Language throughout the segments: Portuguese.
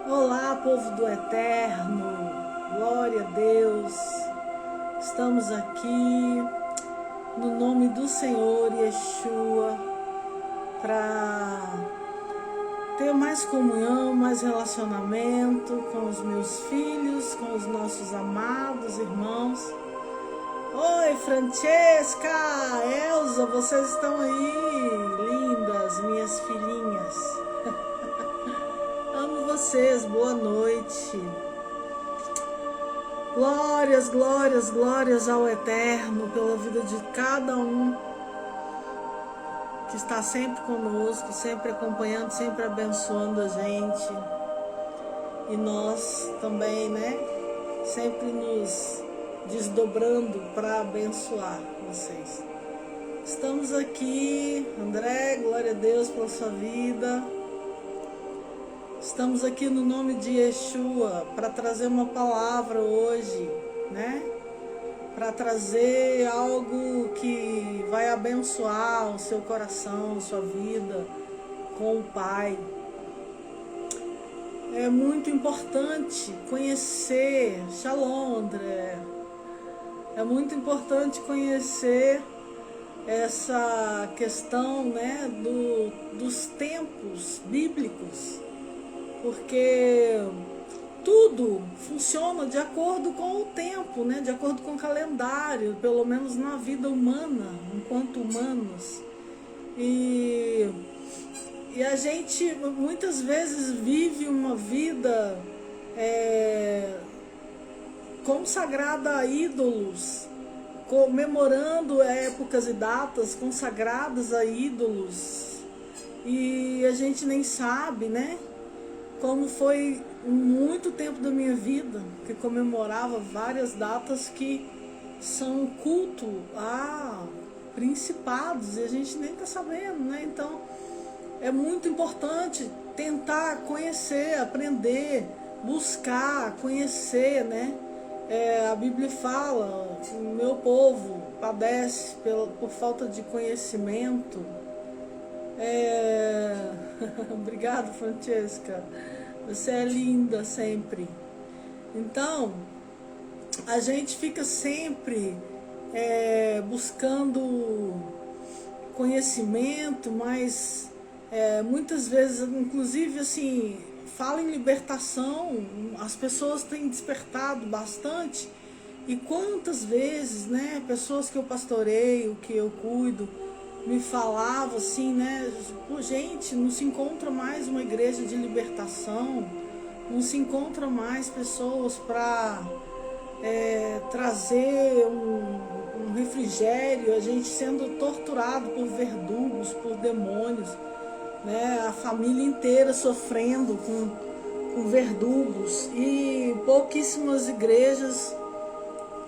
Olá, povo do Eterno, glória a Deus. Estamos aqui no nome do Senhor Yeshua para ter mais comunhão, mais relacionamento com os meus filhos, com os nossos amados irmãos. Oi, Francesca, Elza, vocês estão aí, lindas, minhas filhinhas. Amo vocês, boa noite. Glórias, glórias, glórias ao Eterno pela vida de cada um que está sempre conosco, sempre acompanhando, sempre abençoando a gente. E nós também, né? Sempre nos desdobrando para abençoar vocês. Estamos aqui, André, glória a Deus pela sua vida. Estamos aqui no nome de Yeshua para trazer uma palavra hoje, né? Para trazer algo que vai abençoar o seu coração, sua vida com o Pai. É muito importante conhecer, Shalom, André. É muito importante conhecer essa questão, né, dos tempos bíblicos. Porque tudo funciona de acordo com o tempo, né? De acordo com o calendário, pelo menos na vida humana, enquanto humanos. E a gente muitas vezes vive uma vida consagrada a ídolos, comemorando épocas e datas consagradas a ídolos. E a gente nem sabe, né? Como foi muito tempo da minha vida que comemorava várias datas que são culto a principados e a gente nem está sabendo, né? Então é muito importante tentar conhecer, aprender, buscar, conhecer, né? A Bíblia fala, o meu povo padece por falta de conhecimento. Obrigada, Francesca. Você é linda sempre. Então, a gente fica sempre buscando conhecimento, mas muitas vezes, inclusive, assim, fala em libertação, as pessoas têm despertado bastante. E quantas vezes, né, pessoas que eu pastoreio, que eu cuido, me falava assim, né? Gente, não se encontra mais uma igreja de libertação, não se encontra mais pessoas para trazer um refrigério, a gente sendo torturado por verdugos, por demônios, né? A família inteira sofrendo com verdugos e pouquíssimas igrejas,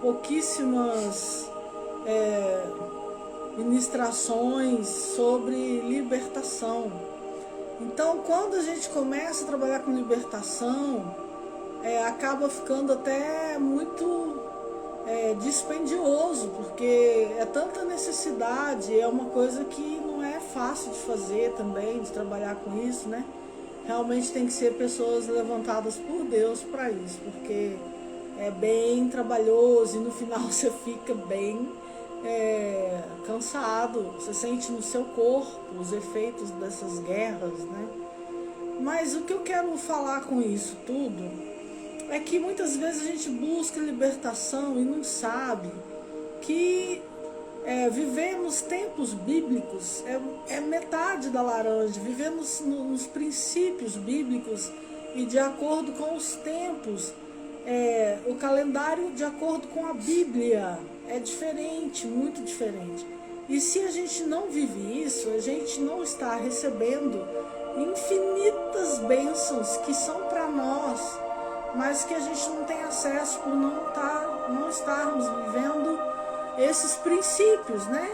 pouquíssimas ministrações sobre libertação. Então, quando a gente começa a trabalhar com libertação, acaba ficando até muito dispendioso, porque é tanta necessidade, é uma coisa que não é fácil de fazer também, de trabalhar com isso, né? Realmente tem que ser pessoas levantadas por Deus para isso, porque é bem trabalhoso e no final você fica bem cansado, você sente no seu corpo os efeitos dessas guerras, né? Mas o que eu quero falar com isso tudo é que muitas vezes a gente busca libertação e não sabe que vivemos tempos bíblicos, é metade da laranja, vivemos nos princípios bíblicos e de acordo com os tempos, o calendário de acordo com a Bíblia é diferente, muito diferente. E se a gente não vive isso, a gente não está recebendo infinitas bênçãos que são para nós, mas que a gente não tem acesso por não estarmos vivendo esses princípios, né?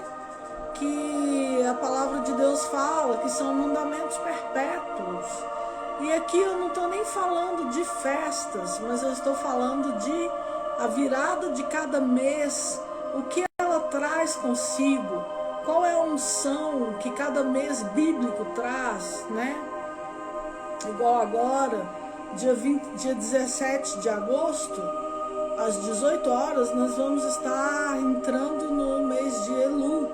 Que a palavra de Deus fala, que são mandamentos perpétuos. E aqui eu não estou nem falando de festas, mas eu estou falando de a virada de cada mês, o que ela traz consigo, qual é a unção que cada mês bíblico traz, né? Igual agora, dia 17 de agosto, às 18 horas, nós vamos estar entrando no mês de Elu.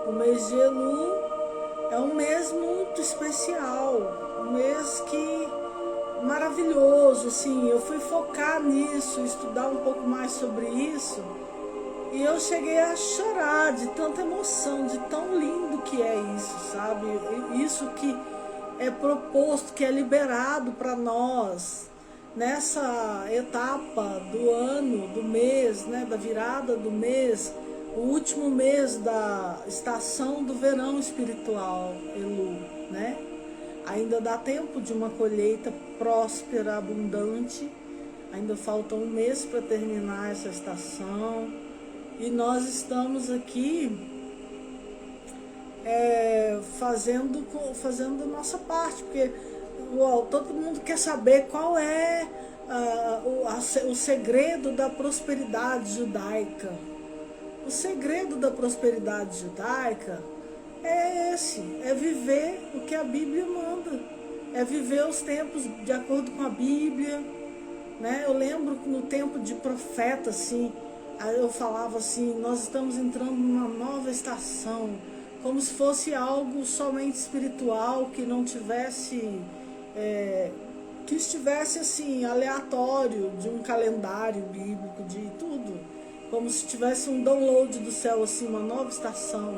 O mês de Elu é um mês muito especial, um mês que maravilhoso, assim. Eu fui focar nisso, estudar um pouco mais sobre isso, e eu cheguei a chorar de tanta emoção, de tão lindo que é isso, sabe? Isso que é proposto, que é liberado para nós nessa etapa do ano, do mês, né, da virada do mês, o último mês da estação do verão espiritual, Elu, né? Ainda dá tempo de uma colheita próspera, abundante. Ainda falta um mês para terminar essa estação. E nós estamos aqui fazendo a nossa parte, porque todo mundo quer saber qual é o segredo da prosperidade judaica. O segredo da prosperidade judaica é esse, é viver o que a Bíblia manda, é viver os tempos de acordo com a Bíblia, né? Eu lembro que no tempo de profeta, assim, eu falava assim, nós estamos entrando numa nova estação, como se fosse algo somente espiritual, que não tivesse, que estivesse assim, aleatório de um calendário bíblico, de tudo, como se tivesse um download do céu, assim, uma nova estação.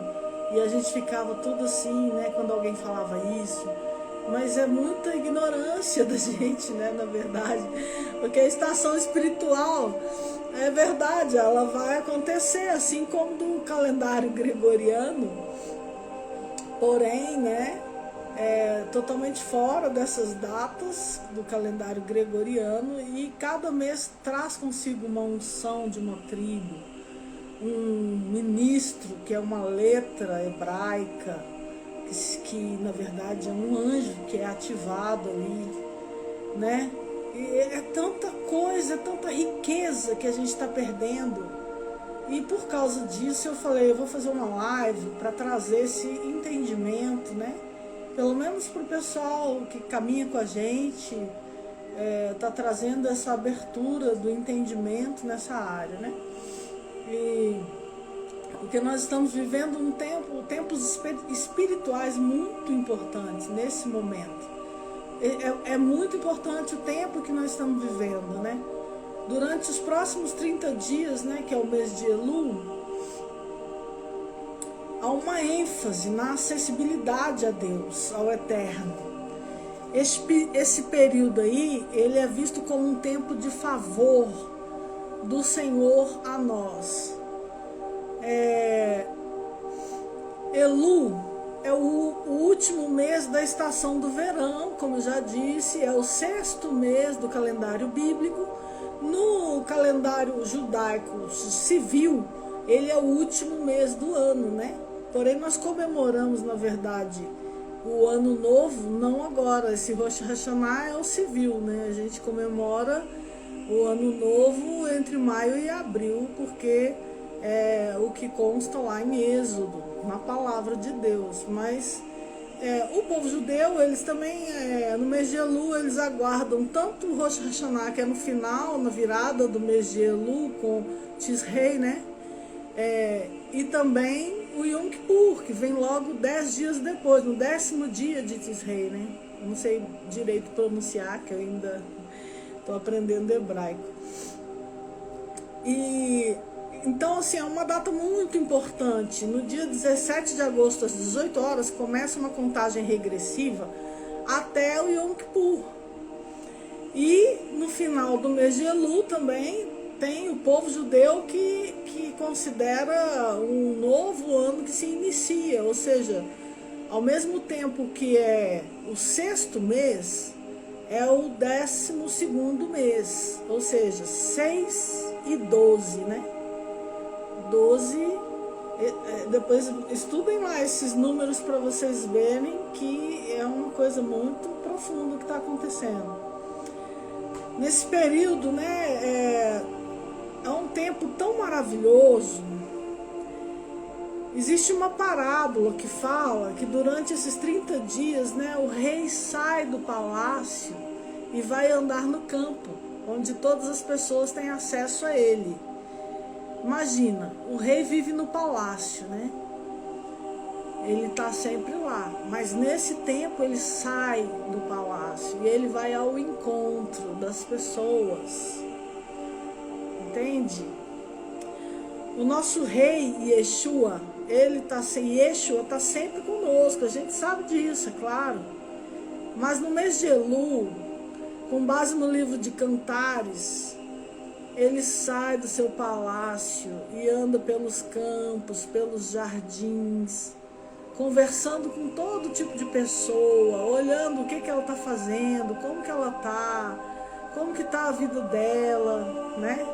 E a gente ficava tudo assim, né, quando alguém falava isso. Mas é muita ignorância da gente, né, na verdade. Porque a estação espiritual, é verdade, ela vai acontecer, assim como do calendário gregoriano. Porém, né, totalmente fora dessas datas do calendário gregoriano. E cada mês traz consigo uma unção de uma tribo, um ministro, que é uma letra hebraica, que na verdade é um anjo que é ativado ali, né? E é tanta coisa, é tanta riqueza que a gente está perdendo. E por causa disso eu falei, eu vou fazer uma live para trazer esse entendimento, né? Pelo menos para o pessoal que caminha com a gente, tá trazendo essa abertura do entendimento nessa área, né? Porque nós estamos vivendo tempos espirituais muito importantes nesse momento. É muito importante o tempo que nós estamos vivendo, né? Durante os próximos 30 dias, né, que é o mês de Elu, há uma ênfase na acessibilidade a Deus, ao Eterno. Esse período aí, ele é visto como um tempo de favor do Senhor a nós. Elu é o último mês da estação do verão, como eu já disse, é o 6º mês do calendário bíblico. No calendário judaico civil, ele é o último mês do ano, né? Porém, nós comemoramos, na verdade, o ano novo, não agora. Esse Rosh Hashanah é o civil, né? A gente comemora o ano novo entre maio e abril, porque é o que consta lá em Êxodo, na palavra de Deus. Mas o povo judeu, eles também, no mês de Elu, eles aguardam tanto o Rosh Hashanah, que é no final, na virada do mês de Elu, com Tishrei, né? E também o Yom Kippur, que vem logo 10 dias depois, no 10º dia de Tishrei, né? Não sei direito pronunciar, que eu ainda estou aprendendo hebraico. Então, assim, é uma data muito importante. No dia 17 de agosto, às 18 horas, começa uma contagem regressiva até o Yom Kippur. E no final do mês de Elu também tem o povo judeu que considera um novo ano que se inicia. Ou seja, ao mesmo tempo que é o 6º mês, é o 12º mês. Ou seja, 6 e 12, né? 12, depois estudem lá esses números para vocês verem que é uma coisa muito profunda que está acontecendo. Nesse período, né, é um tempo tão maravilhoso. Existe uma parábola que fala que durante esses 30 dias, né, o rei sai do palácio e vai andar no campo, onde todas as pessoas têm acesso a ele. Imagina, o rei vive no palácio, né? Ele está sempre lá, mas nesse tempo ele sai do palácio e ele vai ao encontro das pessoas, entende? O nosso rei Yeshua, Yeshua está sempre conosco, a gente sabe disso, é claro. Mas no mês de Elul, com base no livro de Cantares, ele sai do seu palácio e anda pelos campos, pelos jardins, conversando com todo tipo de pessoa, olhando o que ela está fazendo, como que ela está, como que está a vida dela, né?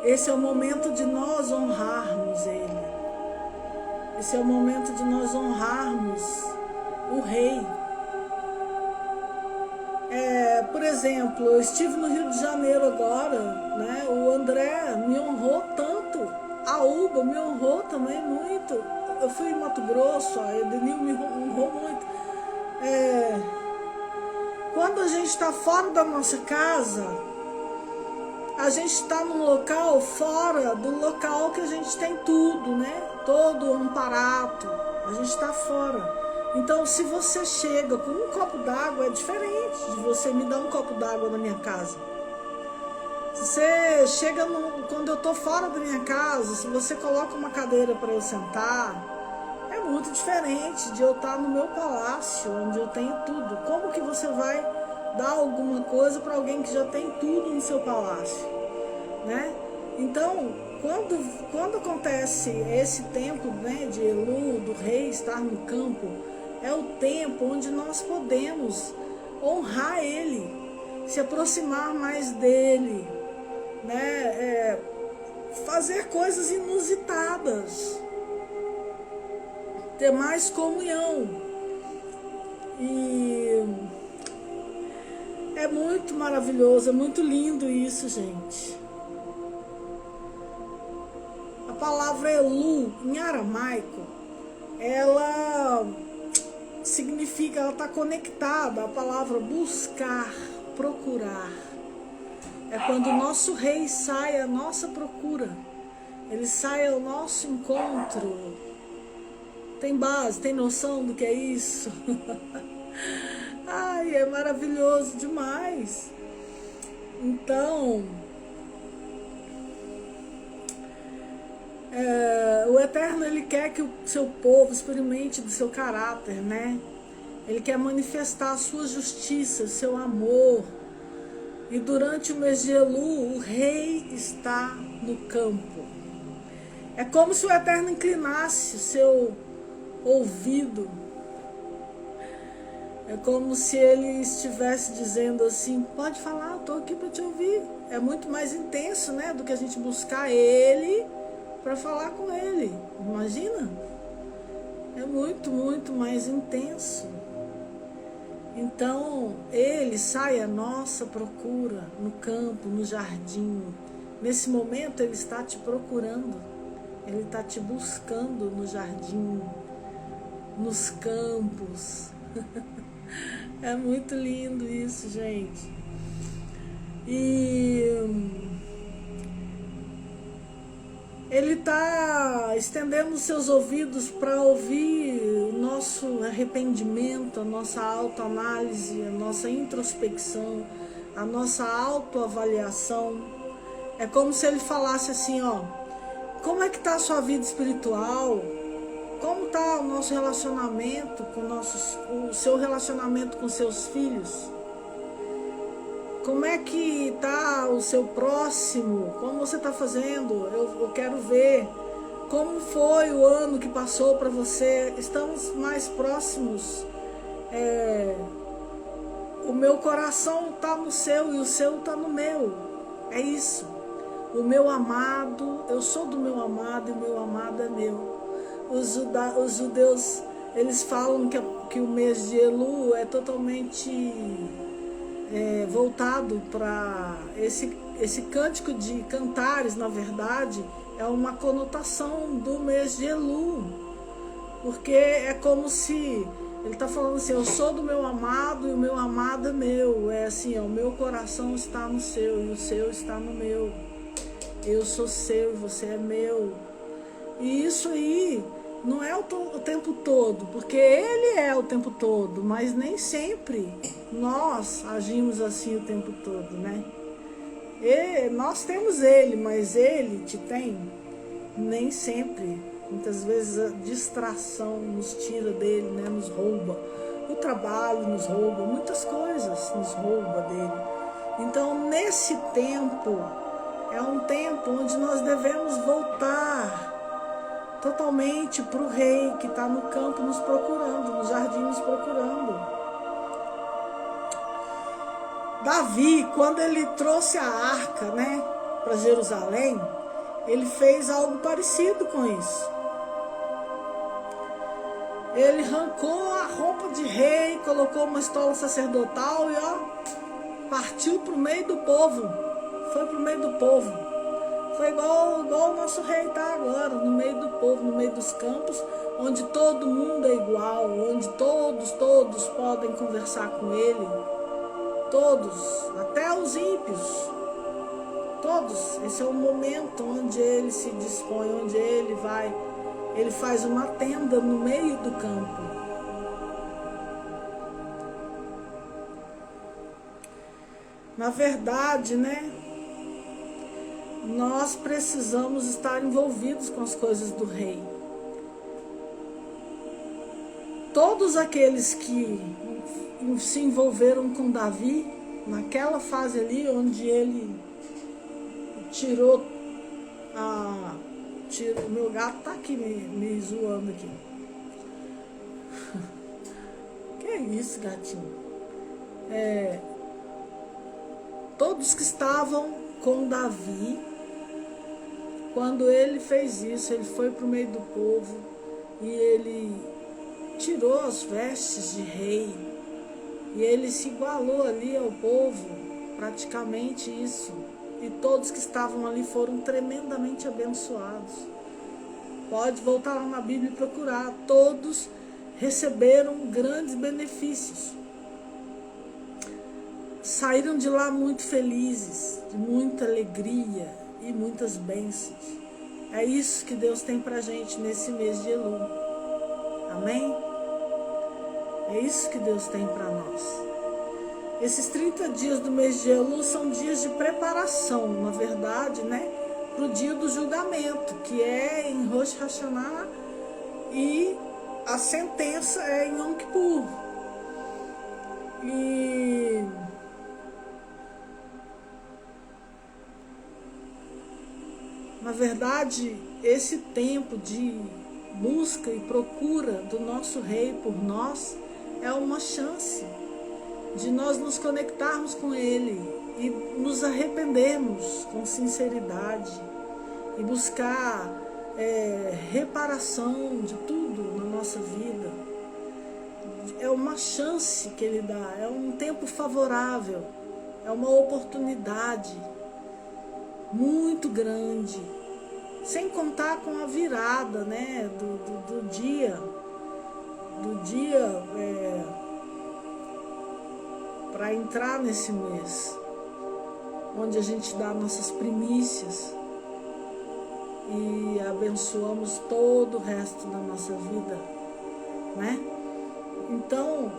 Esse é o momento de nós honrarmos ele. Esse é o momento de nós honrarmos o rei. Por exemplo, eu estive no Rio de Janeiro agora, né? O André me honrou tanto, a Uba me honrou também muito. Eu fui em Mato Grosso, a Edenil me honrou muito. Quando a gente está fora da nossa casa, a gente está num local fora do local que a gente tem tudo, né? Todo um aparato, a gente está fora. Então, se você chega com um copo d'água, é diferente de você me dar um copo d'água na minha casa. Se você chega quando eu estou fora da minha casa, se você coloca uma cadeira para eu sentar, é muito diferente de eu estar no meu palácio, onde eu tenho tudo. Como que você vai dar alguma coisa para alguém que já tem tudo no seu palácio, né? Então, quando acontece esse tempo, né, de Elul, do rei estar no campo, é o tempo onde nós podemos honrar ele, se aproximar mais dele, né? Fazer coisas inusitadas, ter mais comunhão. E é muito maravilhoso, é muito lindo isso, gente. A palavra Elu, em aramaico, ela significa, ela está conectada à palavra buscar, procurar. É quando o nosso rei sai à nossa procura, ele sai ao nosso encontro. Tem base, tem noção do que é isso? Ai, é maravilhoso demais. Então, o Eterno, ele quer que o seu povo experimente do seu caráter, né? Ele quer manifestar a sua justiça, o seu amor. E durante o mês de Elul, o rei está no campo. É como se o Eterno inclinasse o seu ouvido. É como se ele estivesse dizendo assim, pode falar, eu estou aqui para te ouvir. É muito mais intenso, né, do que a gente buscar ele para falar com ele. Imagina? É muito, muito mais intenso. Então, ele sai à nossa procura, no campo, no jardim. Nesse momento, ele está te procurando. Ele está te buscando no jardim, nos campos. É muito lindo isso, gente. E ele está estendendo os seus ouvidos para ouvir o nosso arrependimento, a nossa autoanálise, a nossa introspecção, a nossa autoavaliação. É como se ele falasse assim, ó, como é que está a sua vida espiritual? Como está o nosso relacionamento com o seu relacionamento com seus filhos? Como é que está o seu próximo? Como você está fazendo? Eu quero ver. Como foi o ano que passou para você? Estamos mais próximos. O meu coração está no seu e o seu está no meu. É isso. O meu amado, eu sou do meu amado e o meu amado é meu. Os judeus, eles falam que o mês de Elul é totalmente voltado para esse cântico de Cantares, na verdade, é uma conotação do mês de Elul, porque é como se Ele está falando assim, eu sou do meu amado e o meu amado é meu. É assim, ó, o meu coração está no seu e o seu está no meu. Eu sou seu e você é meu. E isso aí não é o tempo todo, porque ele é o tempo todo, mas nem sempre nós agimos assim o tempo todo, né? Nós temos ele, mas ele te tem? Nem sempre. Muitas vezes a distração nos tira dele, né? Nos rouba. O trabalho nos rouba, muitas coisas nos rouba dele. Então, nesse tempo, é um tempo onde nós devemos voltar totalmente para o rei que está no campo nos procurando, no jardim nos procurando. Davi, quando ele trouxe a arca, né, para Jerusalém, ele fez algo parecido com isso. Ele arrancou a roupa de rei, colocou uma estola sacerdotal e partiu para o meio do povo. Foi para o meio do povo. Foi igual o nosso rei está agora, no meio do povo, no meio dos campos, onde todo mundo é igual, onde todos podem conversar com ele. Todos, até os ímpios. Todos. Esse é o momento onde ele se dispõe, onde ele vai. Ele faz uma tenda no meio do campo. Na verdade, né? Nós precisamos estar envolvidos com as coisas do rei. Todos aqueles que se envolveram com Davi, naquela fase ali onde ele tirou o meu gato tá aqui me zoando aqui. Que é isso, gatinho? Todos que estavam com Davi, quando ele fez isso, ele foi para o meio do povo e ele tirou as vestes de rei e ele se igualou ali ao povo, praticamente isso. E todos que estavam ali foram tremendamente abençoados. Pode voltar lá na Bíblia e procurar. Todos receberam grandes benefícios. Saíram de lá muito felizes, de muita alegria e muitas bênçãos. É isso que Deus tem pra gente nesse mês de Elul. Amém? É isso que Deus tem para nós. Esses 30 dias do mês de Elul são dias de preparação, na verdade, né? Para o dia do julgamento, que é em Rosh Hashanah, e a sentença é em Yom Kippur. E na verdade, esse tempo de busca e procura do nosso rei por nós é uma chance de nós nos conectarmos com ele e nos arrependermos com sinceridade e buscar reparação de tudo na nossa vida. É uma chance que ele dá, é um tempo favorável, é uma oportunidade muito grande, sem contar com a virada, né, do dia para entrar nesse mês, onde a gente dá nossas primícias e abençoamos todo o resto da nossa vida, né? Então,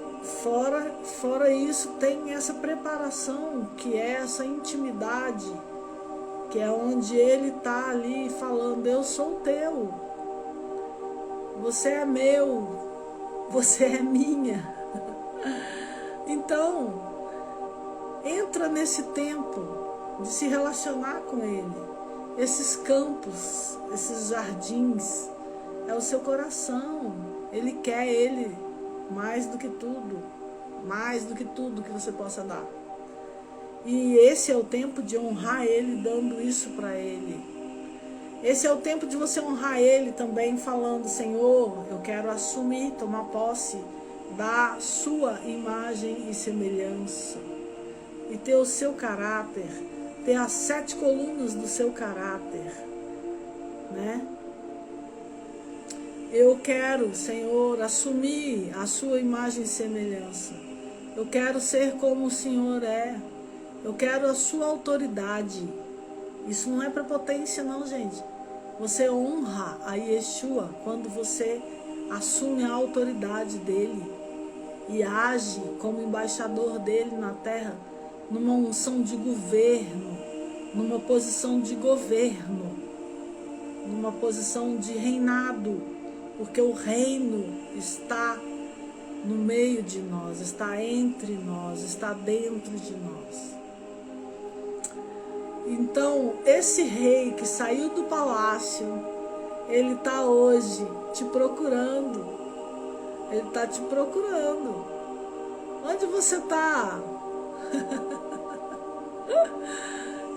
fora isso, tem essa preparação, que é essa intimidade, que é onde ele está ali falando, eu sou teu, você é meu, você é minha. Então, entra nesse tempo de se relacionar com ele. Esses campos, esses jardins, é o seu coração. Ele quer ele mais do que tudo que você possa dar. E esse é o tempo de honrar ele, dando isso para ele. Esse é o tempo de você honrar ele também, falando, Senhor, eu quero assumir, tomar posse da sua imagem e semelhança, e ter o seu caráter, ter as 7 colunas do seu caráter, né? Eu quero, Senhor, assumir a sua imagem e semelhança. Eu quero ser como o Senhor é. Eu quero a sua autoridade. Isso não é prepotência não, gente. Você honra a Yeshua quando você assume a autoridade dele e age como embaixador dele na terra, numa unção de governo, numa posição de governo, numa posição de reinado, porque o reino está no meio de nós, está entre nós, está dentro de nós. Então, esse rei que saiu do palácio, ele está hoje te procurando. Ele está te procurando. Onde você está?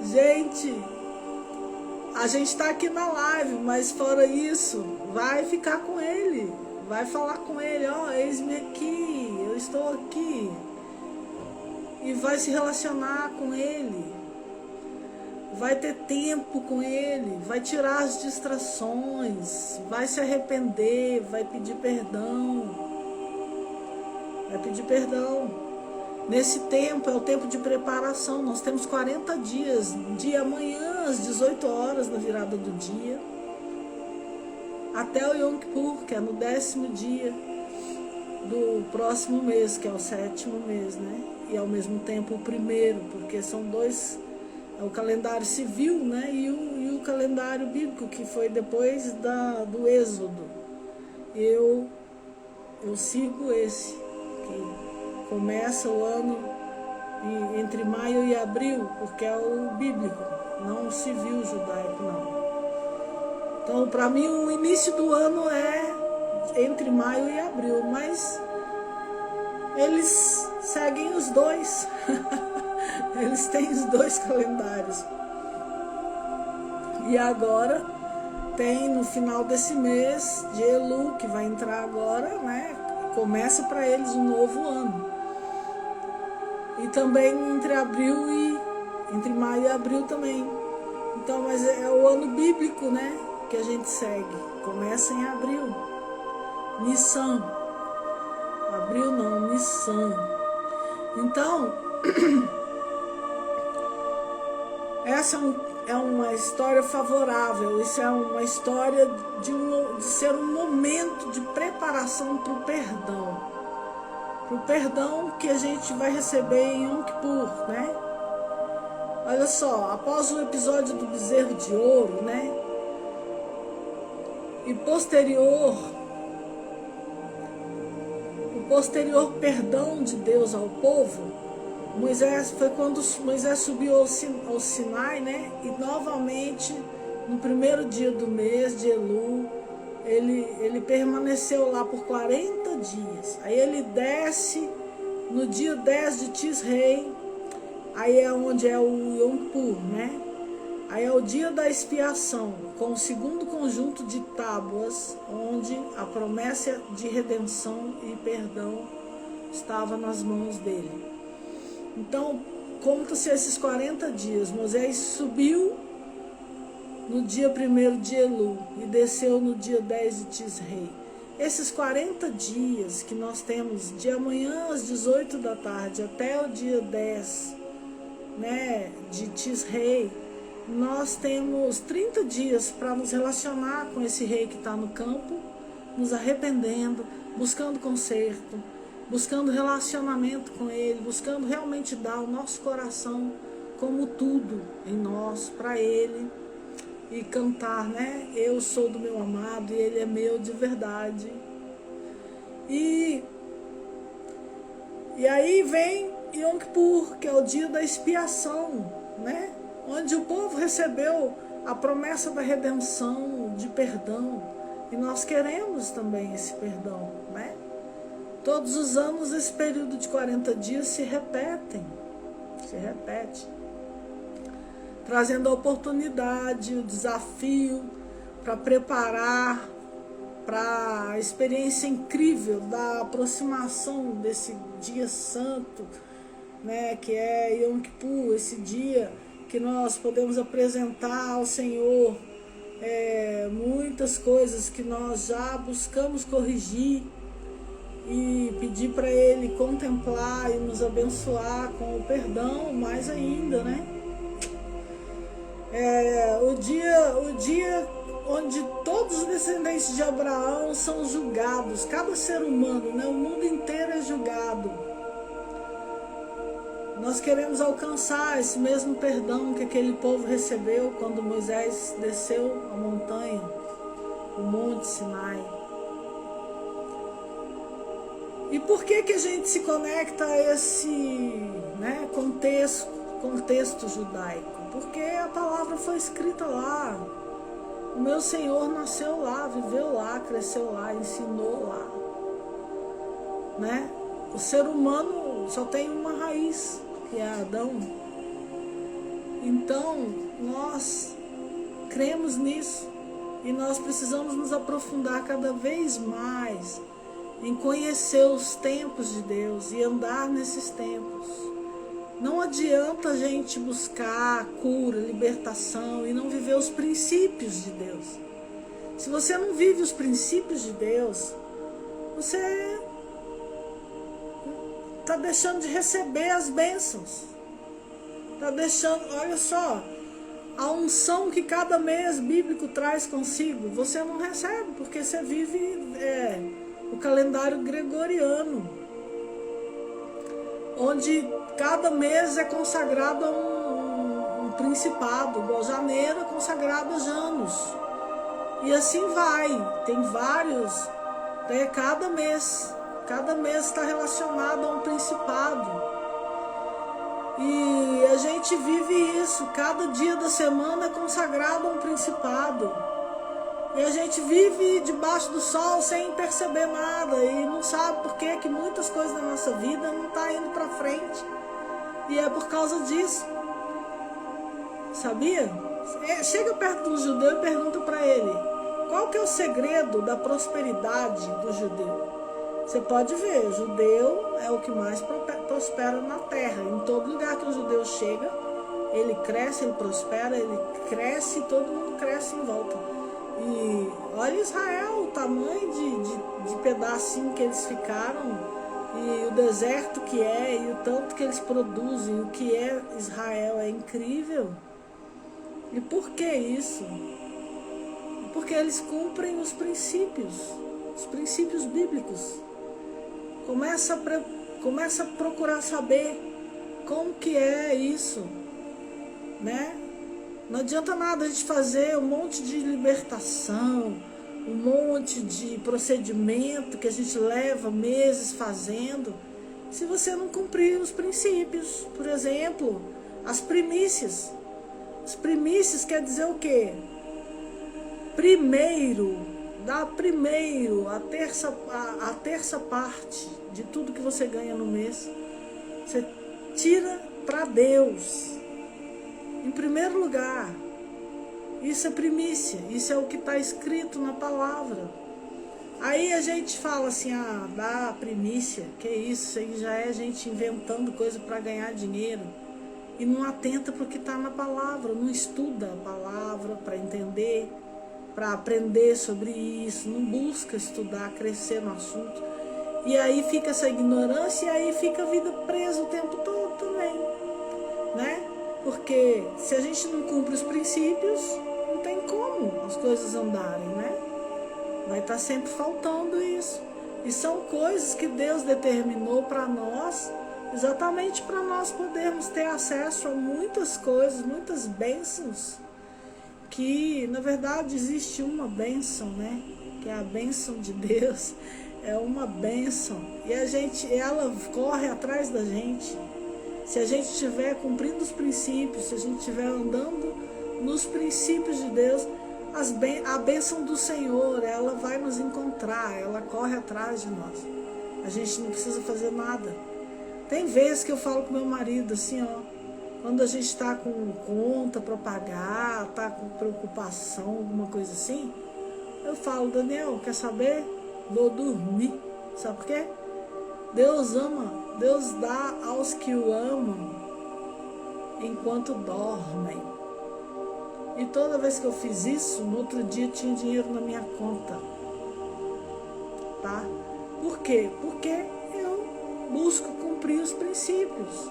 Gente, a gente está aqui na live, mas fora isso, vai ficar com ele. Vai falar com ele, ó, eis-me aqui, eu estou aqui. E vai se relacionar com ele. Vai ter tempo com ele, vai tirar as distrações, vai se arrepender, vai pedir perdão. Vai pedir perdão. Nesse tempo é o tempo de preparação. Nós temos 40 dias, de amanhã às 18 horas na virada do dia, até o Yom Kippur, que é no 10º dia do próximo mês, que é o 7º mês, né? E ao mesmo tempo o primeiro, porque são dois. É o calendário civil, né? E o calendário bíblico, que foi depois do Êxodo. Eu sigo esse, que começa o ano entre maio e abril, porque é o bíblico, não o civil judaico, não. Então, para mim, o início do ano é entre maio e abril, mas eles seguem os dois. Eles têm os dois calendários. E agora tem no final desse mês de Elu, que vai entrar agora, né? Começa para eles um novo ano. E também entre maio e abril também. Então, mas é o ano bíblico, né? Que a gente segue. Começa em abril. Nissan. Abril não, Nissan. Então, essa é uma história favorável. Isso é uma história de ser um momento de preparação para o perdão. Para o perdão que a gente vai receber em Yom Kippur, né? Olha só, após o episódio do bezerro de ouro, né? E o posterior perdão de Deus ao povo, foi quando Moisés subiu ao Sinai, né? E novamente, no primeiro dia do mês de Elu, ele permaneceu lá por 40 dias. Aí ele desce no dia 10 de Tisrei, aí é onde é o Yom Kippur, né? Aí é o dia da expiação, com o segundo conjunto de tábuas, onde a promessa de redenção e perdão estava nas mãos dele. Então, conta-se esses 40 dias. Moisés subiu no dia 1º de Elu e desceu no dia 10 de Tisrei. Esses 40 dias que nós temos, de amanhã às 18 da tarde até o dia 10, né, de Tisrei, nós temos 30 dias para nos relacionar com esse rei que está no campo, nos arrependendo, buscando conserto, buscando relacionamento com ele, buscando realmente dar o nosso coração como tudo em nós, para ele, e cantar, né? Eu sou do meu amado e ele é meu de verdade. E aí vem Yom Kippur, que é o dia da expiação, né? Onde o povo recebeu a promessa da redenção, de perdão. E nós queremos também esse perdão, né? Todos os anos esse período de 40 dias se repete, trazendo a oportunidade, o desafio para preparar para a experiência incrível da aproximação desse dia santo, né, que é Yom Kippur, esse dia que nós podemos apresentar ao Senhor muitas coisas que nós já buscamos corrigir e pedir para Ele contemplar e nos abençoar com o perdão mais ainda, né? O dia onde todos os descendentes de Abraão são julgados, cada ser humano, né? O mundo inteiro é julgado. Nós queremos alcançar esse mesmo perdão que aquele povo recebeu quando Moisés desceu a montanha, o Monte Sinai. E por que a gente se conecta a esse, né, contexto judaico? Porque a palavra foi escrita lá. O meu Senhor nasceu lá, viveu lá, cresceu lá, ensinou lá, né? O ser humano só tem uma raiz, que é Adão. Então, nós cremos nisso e nós precisamos nos aprofundar cada vez mais em conhecer os tempos de Deus e andar nesses tempos. Não adianta a gente buscar cura, libertação e não viver os princípios de Deus. Se você não vive os princípios de Deus, você está deixando de receber as bênçãos. Está deixando, olha só, a unção que cada mês bíblico traz consigo, você não recebe, porque você vive o calendário gregoriano, onde cada mês é consagrado a um principado, igual janeiro é consagrado a Janos. E assim vai, tem vários, cada mês está relacionado a um principado. E a gente vive isso, cada dia da semana é consagrado a um principado. E a gente vive debaixo do sol sem perceber nada e não sabe por que muitas coisas da nossa vida não estão indo para frente. E é por causa disso. Sabia? Chega perto do judeu e pergunta para ele: qual que é o segredo da prosperidade do judeu? Você pode ver, o judeu é o que mais prospera na terra. Em todo lugar que o judeu chega, ele cresce, ele prospera, ele cresce e todo mundo cresce em volta. E olha Israel, o tamanho de pedacinho que eles ficaram, e o deserto que é, e o tanto que eles produzem, o que é Israel, é incrível. E por que isso? Porque eles cumprem os princípios bíblicos. Começa a procurar saber como que é isso, né? Não adianta nada a gente fazer um monte de libertação, um monte de procedimento que a gente leva meses fazendo, se você não cumprir os princípios. Por exemplo, as primícias. As primícias quer dizer o quê? Dá primeiro a terça parte de tudo que você ganha no mês. Você tira para Deus. Em primeiro lugar, isso é primícia, isso é o que está escrito na palavra. Aí a gente fala assim, dá primícia, que isso aí já é gente inventando coisa para ganhar dinheiro. E não atenta para o que está na palavra, não estuda a palavra para entender, para aprender sobre isso, não busca estudar, crescer no assunto. E aí fica essa ignorância e aí fica a vida presa o tempo todo também, né? Porque se a gente não cumpre os princípios, não tem como as coisas andarem, né? Vai estar sempre faltando isso. E são coisas que Deus determinou para nós, exatamente para nós podermos ter acesso a muitas coisas, muitas bênçãos, que na verdade existe uma bênção, né? Que é a bênção de Deus, é uma bênção. E ela corre atrás da gente. Se a gente estiver cumprindo os princípios, se a gente estiver andando nos princípios de Deus, a bênção do Senhor, ela vai nos encontrar, ela corre atrás de nós. A gente não precisa fazer nada. Tem vezes que eu falo com meu marido assim, quando a gente está com conta para pagar, está com preocupação, alguma coisa assim, eu falo: Daniel, quer saber? Vou dormir. Sabe por quê? Deus ama, Deus dá aos que o amam enquanto dormem. E toda vez que eu fiz isso, no outro dia tinha dinheiro na minha conta. Tá? Por quê? Porque eu busco cumprir os princípios.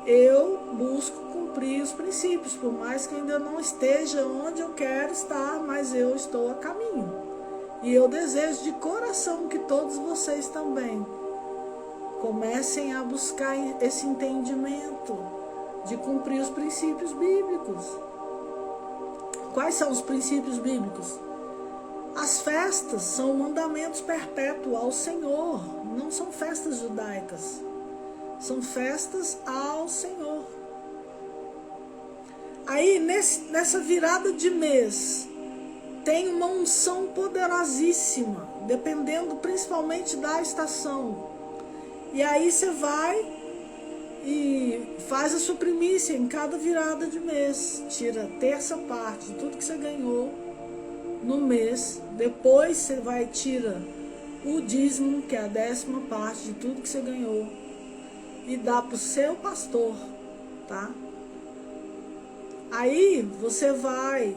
Eu busco cumprir os princípios, por mais que ainda não esteja onde eu quero estar, mas eu estou a caminho. E eu desejo de coração que todos vocês também comecem a buscar esse entendimento de cumprir os princípios bíblicos. Quais são os princípios bíblicos? As festas são mandamentos perpétuos ao Senhor, não são festas judaicas, são festas ao Senhor. Aí nessa virada de mês tem uma unção poderosíssima, dependendo principalmente da estação. E aí você vai e faz a sua primícia em cada virada de mês. Tira a terça parte de tudo que você ganhou no mês. Depois você vai e tira o dízimo, que é a 10ª parte de tudo que você ganhou. E dá para o seu pastor, tá? Aí você vai...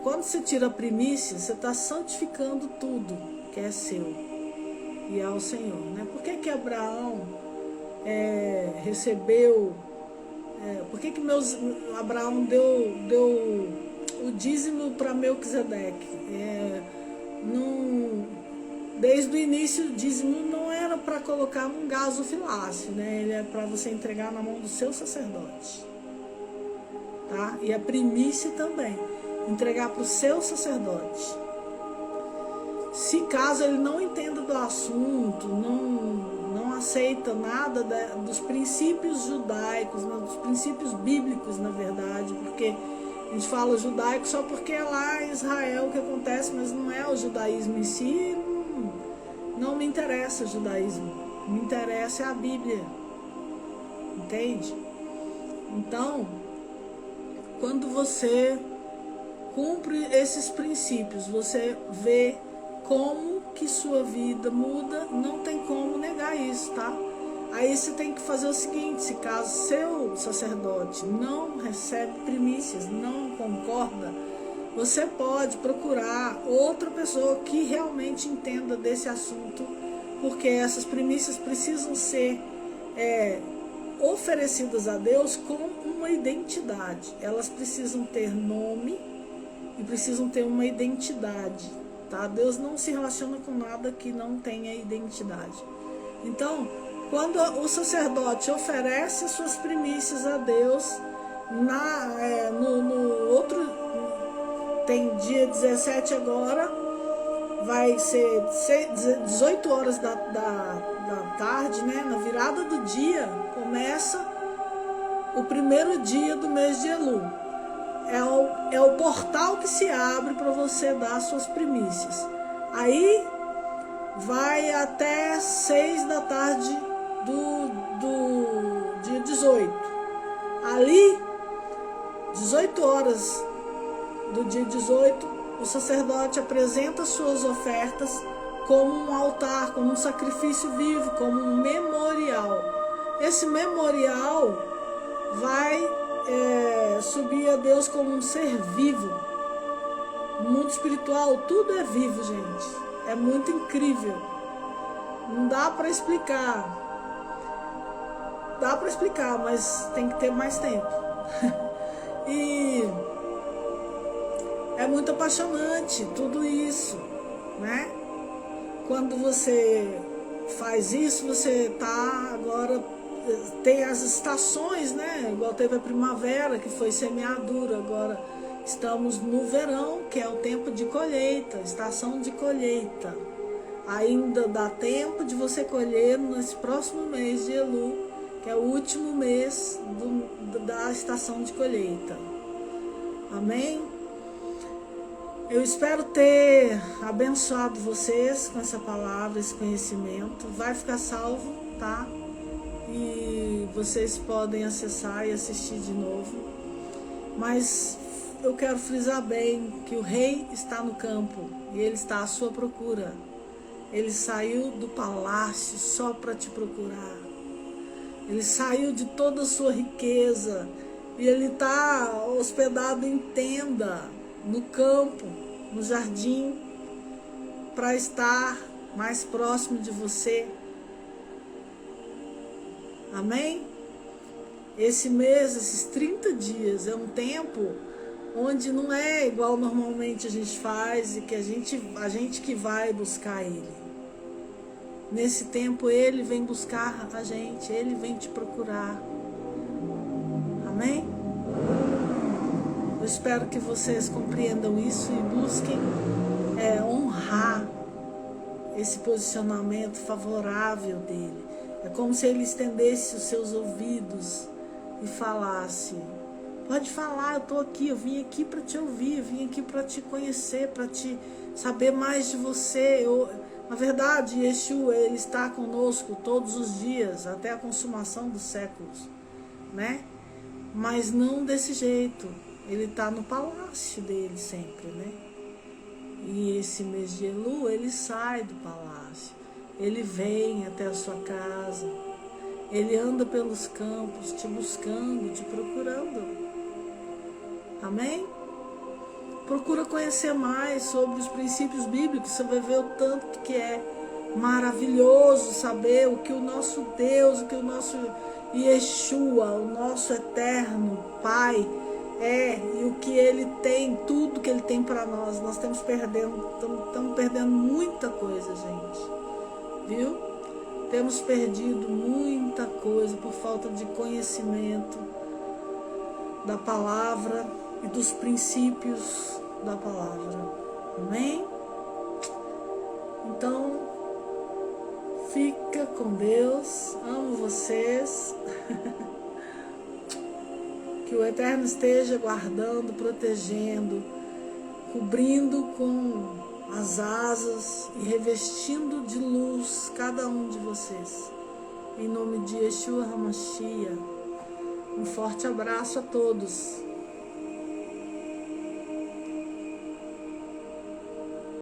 quando você tira a primícia, você está santificando tudo que é seu. E ao Senhor, né? Por que Abraão recebeu? Por que Abraão deu o dízimo para Melquisedeque? Desde o início, o dízimo não era para colocar num gasofilácio, né? Ele é para você entregar na mão do seu sacerdote, tá? E a primícia também, entregar para o seu sacerdote. Se caso ele não entenda do assunto, não aceita nada dos princípios judaicos, dos princípios bíblicos, na verdade, porque a gente fala judaico só porque é lá em Israel que acontece, mas não é o judaísmo em si. Não me interessa o judaísmo, me interessa a Bíblia, entende? Então, quando você cumpre esses princípios, você vê como que sua vida muda, não tem como negar isso, tá? Aí você tem que fazer o seguinte: se caso seu sacerdote não recebe primícias, não concorda, você pode procurar outra pessoa que realmente entenda desse assunto, porque essas primícias precisam ser oferecidas a Deus com uma identidade. Elas precisam ter nome e precisam ter uma identidade. Tá? Deus não se relaciona com nada que não tenha identidade. Então, quando o sacerdote oferece suas primícias a Deus, tem dia 17 agora, vai ser 18 horas da tarde, né? Na virada do dia, começa o primeiro dia do mês de Elul. É o portal que se abre para você dar suas primícias. Aí vai até 6 da tarde do dia 18. Ali, 18 horas do dia 18, o sacerdote apresenta suas ofertas como um altar, como um sacrifício vivo, como um memorial. Esse memorial vai subir a Deus como um ser vivo. No mundo espiritual tudo é vivo, gente. É muito incrível. Não dá para explicar. Dá para explicar, mas tem que ter mais tempo. E é muito apaixonante tudo isso, né? Quando você faz isso, você tá agora... Tem as estações, né? Igual teve a primavera, que foi semeadura. Agora estamos no verão, que é o tempo de colheita, estação de colheita. Ainda dá tempo de você colher nesse próximo mês de Elul, que é o último mês da estação de colheita. Amém? Eu espero ter abençoado vocês com essa palavra, esse conhecimento. Vai ficar salvo, tá? E vocês podem acessar e assistir de novo. Mas eu quero frisar bem que o rei está no campo e ele está à sua procura. Ele saiu do palácio só para te procurar. Ele saiu de toda a sua riqueza E ele está hospedado em tenda, no campo, no jardim, para estar mais próximo de você. Amém? Esse mês, esses 30 dias, é um tempo onde não é igual normalmente a gente faz e que a gente que vai buscar Ele. Nesse tempo Ele vem buscar a gente, Ele vem te procurar. Amém? Eu espero que vocês compreendam isso e busquem honrar esse posicionamento favorável dele. É como se Ele estendesse os seus ouvidos e falasse: pode falar, eu estou aqui, eu vim aqui para te ouvir, eu vim aqui para te conhecer, para te saber mais de você. Na verdade, Yeshua, Ele está conosco todos os dias, até a consumação dos séculos, né? Mas não desse jeito. Ele está no palácio dele sempre, né? E esse mês de Elu, Ele sai do palácio. Ele vem até a sua casa. Ele anda pelos campos, te buscando, te procurando. Amém? Procura conhecer mais sobre os princípios bíblicos. Você vai ver o tanto que é maravilhoso saber o que o nosso Deus, o que o nosso Yeshua, o nosso eterno Pai é e o que Ele tem, tudo que Ele tem para nós. Nós estamos perdendo muita coisa, gente. Viu? Temos perdido muita coisa por falta de conhecimento da palavra e dos princípios da palavra. Amém? Então, fica com Deus. Amo vocês. Que o Eterno esteja guardando, protegendo, cobrindo com as asas e revestindo de luz cada um de vocês. Em nome de Yeshua HaMashiach. Um forte abraço a todos.